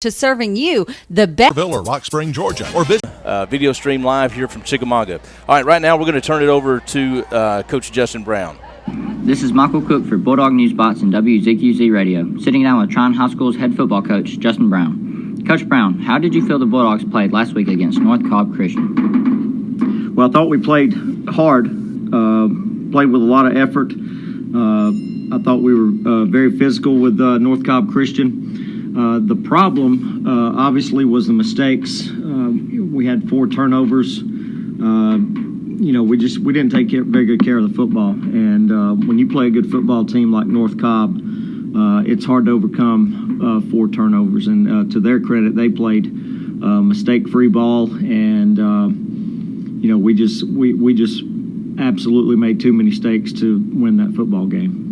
to serving you the best. Or Rock Spring, Georgia, or visit video stream live here from Chickamauga. All right, right now we're going to turn it over to Coach Justin Brown. This is Michael Cook for Bulldog Newsbots and WZQZ Radio, sitting down with Tryon High School's head football coach, Justin Brown. Coach Brown, how did you feel the Bulldogs played last week against North Cobb Christian? Well, I thought we played hard, played with a lot of effort. I thought we were very physical with North Cobb Christian. The problem, obviously, was the mistakes. We had 4 turnovers. We didn't take very good care of the football. And when you play a good football team like North Cobb, it's hard to overcome 4 turnovers. And to their credit, they played mistake-free ball, and we just absolutely made too many mistakes to win that football game.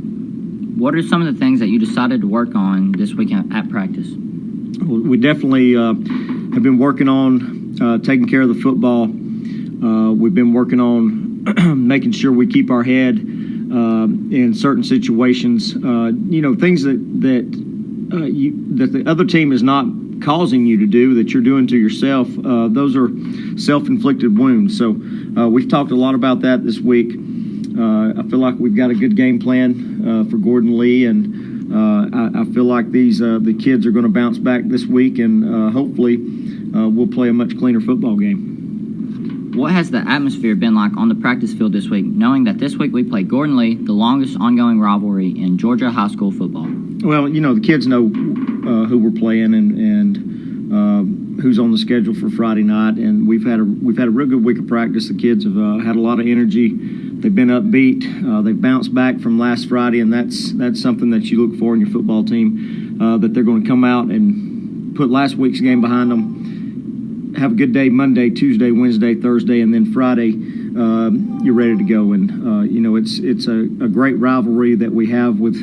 What are some of the things that you decided to work on this weekend at practice? We definitely have been working on taking care of the football. We've been working on making sure we keep our head in certain situations. Things that the other team is not causing you to do, that you're doing to yourself. Those are self-inflicted wounds. So we've talked a lot about that this week. I feel like we've got a good game plan for Gordon Lee, and I feel like the kids are going to bounce back this week, and hopefully we'll play a much cleaner football game. What has the atmosphere been like on the practice field this week, knowing that this week we play Gordon Lee, the longest ongoing rivalry in Georgia high school football? Well, the kids know who we're playing and who's on the schedule for Friday night, and we've had a real good week of practice. The kids have had a lot of energy. They've been upbeat. They've bounced back from last Friday, and that's something that you look for in your football team, that they're going to come out and put last week's game behind them, have a good day Monday, Tuesday, Wednesday, Thursday, and then Friday you're ready to go. And it's a great rivalry that we have with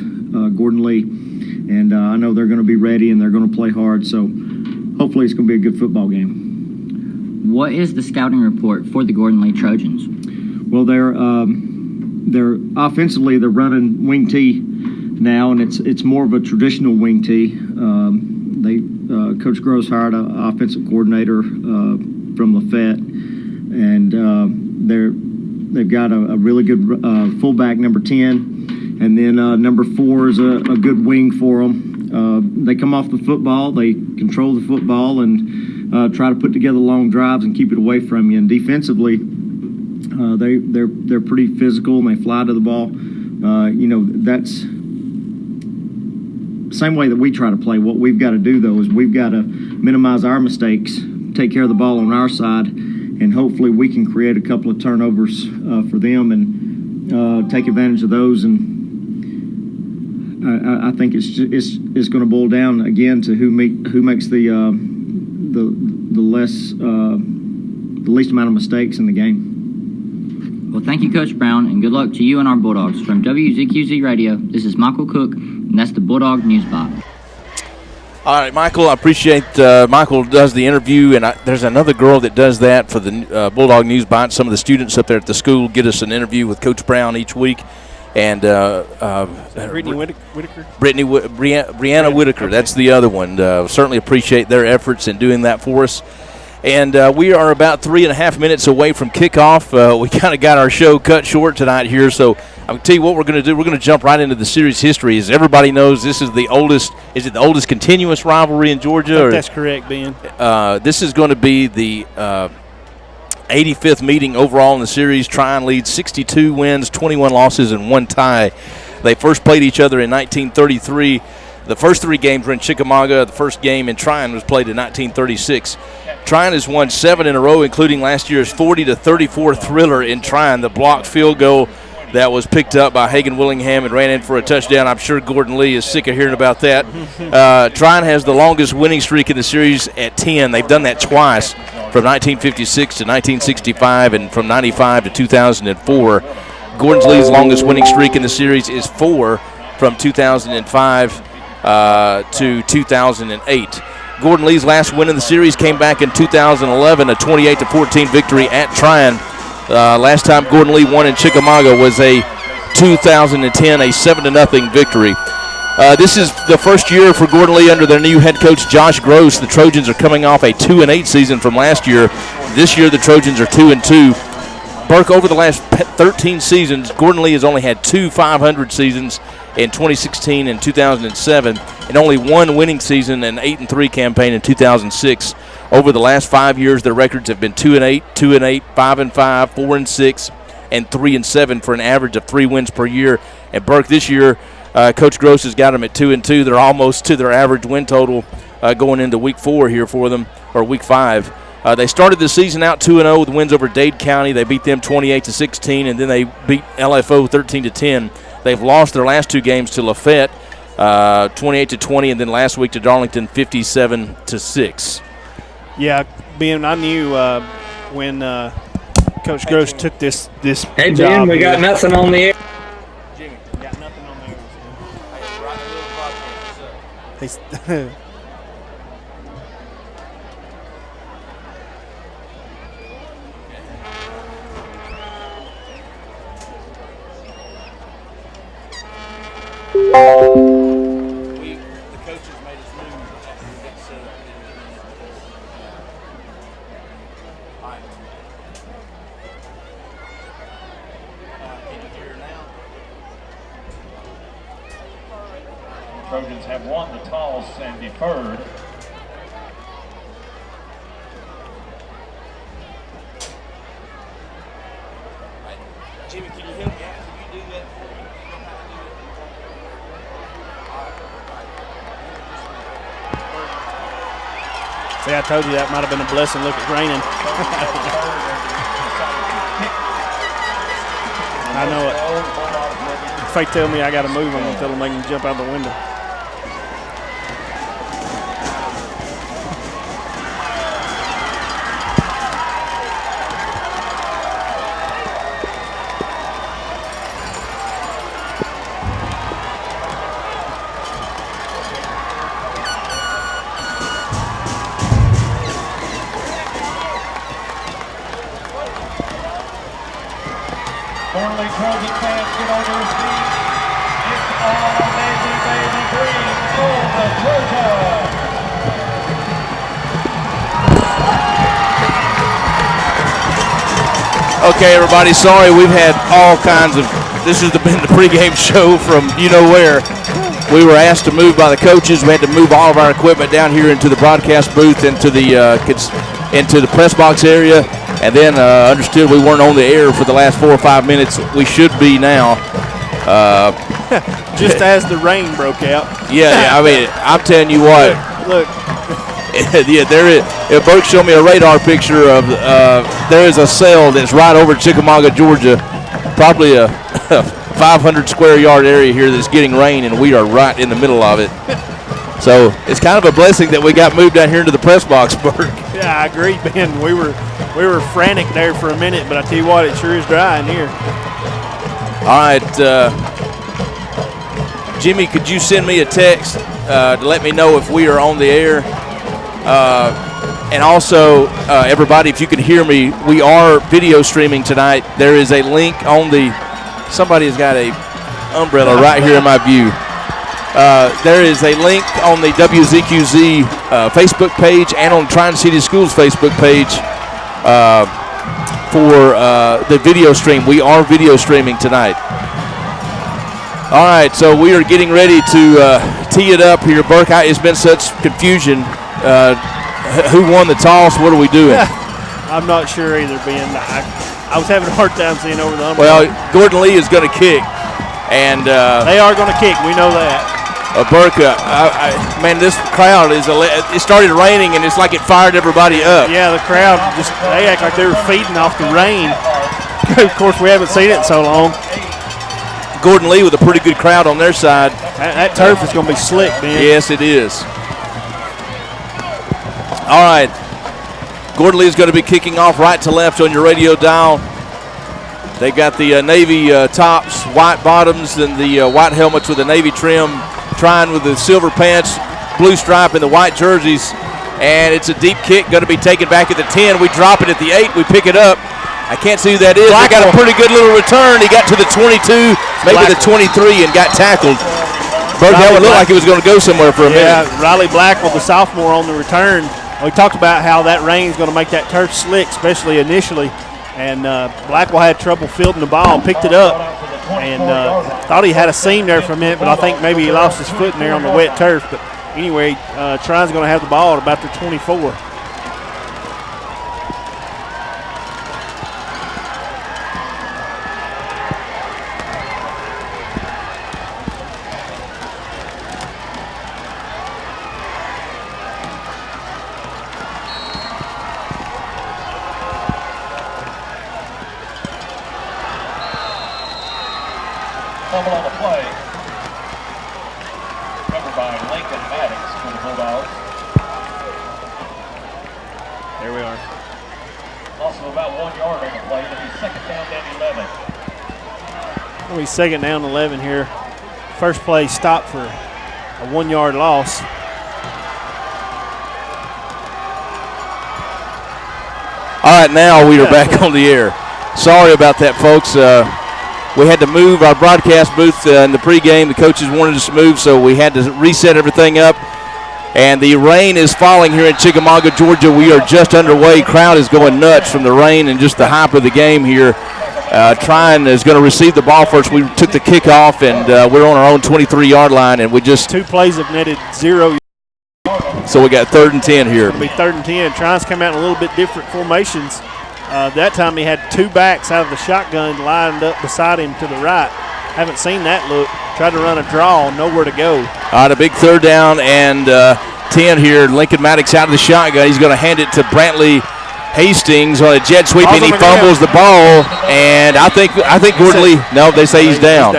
Gordon Lee, and I know they're going to be ready and they're going to play hard. So hopefully it's going to be a good football game. What is the scouting report for the Gordon Lee Trojans? Well, they're offensively they're running wing T now, and it's more of a traditional wing T. Coach Groves hired an offensive coordinator from Lafayette, and they've got a really good fullback, number 10, and then number 4 is a good wing for them. They come off the football, they control the football, and try to put together long drives and keep it away from you. And defensively, they're pretty physical, and they fly to the ball. That's the same way that we try to play. What we've got to do, though, is we've got to minimize our mistakes, take care of the ball on our side, and hopefully we can create a couple of turnovers for them and take advantage of those. And I think it's going to boil down again to who makes the least amount of mistakes in the game. Well, thank you, Coach Brown, and good luck to you and our Bulldogs. From WZQZ Radio, this is Michael Cook, and that's the Bulldog News Box. All right, Michael, I appreciate Michael does the interview, and there's another girl that does that for the Bulldog News Box. Some of the students up there at the school get us an interview with Coach Brown each week. And Brittany Whitaker? Brianna Whitaker, that's the other one. Certainly appreciate their efforts in doing that for us. And we are about 3.5 minutes away from kickoff. We kind of got our show cut short tonight here, so I'll tell you what we're going to do. We're going to jump right into the series history. As everybody knows, this is the oldest. Is it the oldest continuous rivalry in Georgia? I think that's correct, Ben. This is going to be the 85th meeting overall in the series. Tryon leads 62 wins, 21 losses, and 1 tie. They first played each other in 1933. The first 3 games were in Chickamauga. The first game in Tryon was played in 1936. Tryon has won 7 in a row, including last year's 40-34 thriller in Tryon, the blocked field goal that was picked up by Hagan Willingham and ran in for a touchdown. I'm sure Gordon Lee is sick of hearing about that. Tryon has the longest winning streak in the series at 10. They've done that twice, from 1956 to 1965 and from 95 to 2004. Gordon Lee's longest winning streak in the series is 4, from 2005 to 2008. Gordon Lee's last win in the series came back in 2011, a 28-14 victory at Tryon. Last time Gordon Lee won in Chickamauga was a 2010, a 7-0 victory. This is the first year for Gordon Lee under their new head coach, Josh Gross. The Trojans are coming off a 2-8 season from last year. This year, the Trojans are 2-2. Burke, over the last 13 seasons, Gordon Lee has only had 2 500 seasons in 2016 and 2007, and only one winning season, an 8-3 campaign in 2006. Over the last 5 years, their records have been 2-8, 2-8, 5-5, 4-6, and 3-7 for an average of 3 wins per year. And Burke, this year, Coach Gross has got them at 2-2. They're almost to their average win total going into week 4 here for them, or week 5. They started the season out 2-0 with wins over Dade County. They beat them 28-16, and then they beat LFO 13-10. They've lost their last 2 games to Lafayette, 28-20, and then last week to Darlington, 57-6. Yeah, Ben, I knew when Coach Gross took this Hey, job. Ben, we got nothing on the air. Jimmy, got nothing on the air. He's The coaches made us move after we got set up. All right. Can you hear now? Trojans have won the toss and deferred. Jimmy, can you help me out? Can you do that for me? See, I told you that might have been a blessing. Look, it's raining. I know it. If they tell me I got to move, I'm going to tell them they can jump out the window. Gordon Lee Trojan fans, get on your feet. It's all Navy Baby Green for the Trojans. Okay, everybody, sorry, we've had all kinds of, this has been the pregame show from you-know-where. We were asked to move by the coaches. We had to move all of our equipment down here into the broadcast booth, into the press box area, and then understood we weren't on the air for the last 4 or 5 minutes. We should be now. Just as the rain broke out. Yeah, I mean, I'm telling you what. Look. Yeah, there is. Burke showed me a radar picture of. There is a cell that's right over Chickamauga, Georgia, probably a 500 square yard area here that's getting rain, and we are right in the middle of it. So it's kind of a blessing that we got moved down here into the press box, Burke. Yeah, I agree, Ben. We were frantic there for a minute, but I tell you what, it sure is dry in here. All right, Jimmy, could you send me a text to let me know if we are on the air? And also, everybody, if you can hear me, we are video streaming tonight. There is a link on the – somebody has got a umbrella right here in my view. There is a link on the WZQZ Facebook page and on Tri-City Schools Facebook page for the video stream. We are video streaming tonight. All right, so we are getting ready to tee it up here. Burke, it's been such confusion. Who won the toss? What are we doing? I'm not sure either, Ben. I was having a hard time seeing over the umbrella. Well, Gordon Lee is going to kick. And they are going to kick. We know that. Burke, man, this crowd it started raining, and it's like it fired everybody up. Yeah, the crowd, they act like they were feeding off the rain. Of course, we haven't seen it in so long. Gordon Lee with a pretty good crowd on their side. That turf is going to be slick, man. Yes, it is. All right. Gordon Lee is going to be kicking off right to left on your radio dial. They've got the navy tops, white bottoms, and the white helmets with the navy trim, trying with the silver pants, blue stripe, and the white jerseys. And it's a deep kick, going to be taken back at the 10. We drop it at the 8. We pick it up. I can't see who that is. He got a pretty good little return. He got to the 22, maybe the 23, and got tackled. Bert, that would look like it was going to go somewhere for a minute. Yeah, Riley Blackwell, the sophomore, on the return. We talked about how that rain's going to make that turf slick, especially initially. And Blackwell had trouble fielding the ball, picked it up, and thought he had a seam there for a minute, but I think maybe he lost his foot in there on the wet turf. But anyway, Trine's going to have the ball at about the 24. Fumble on the play. Covered by Lincoln Maddox for the Bulldogs. There we are. Loss of about 1 yard on the play. It'll be second down and 11. It'll be second down and 11 here. First play stopped for a 1 yard loss. All right, now we are back on the air. Sorry about that, folks. We had to move our broadcast booth in the pregame. The coaches wanted us to move, so we had to reset everything up. And the rain is falling here in Chickamauga, Georgia. We are just underway. Crowd is going nuts from the rain and just the hype of the game here. Trine is going to receive the ball first. We took the kickoff, and we're on our own 23-yard line, and we just 2 plays have netted 0. So we got 3rd and 10 here. It'll be 3rd and 10. Trine's come out in a little bit different formations. That time he had 2 backs out of the shotgun lined up beside him to the right. Haven't seen that look. Tried to run a draw, nowhere to go. All right, a big 3rd down and 10 here. Lincoln Maddox out of the shotgun. He's going to hand it to Brantley Hastings on a jet sweep, and he fumbles the ball. And I think Gordon Lee. No, they say he's down.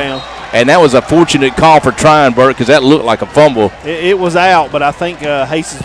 And that was a fortunate call for Trine, Bert, because that looked like a fumble. It was out, but I think Hastings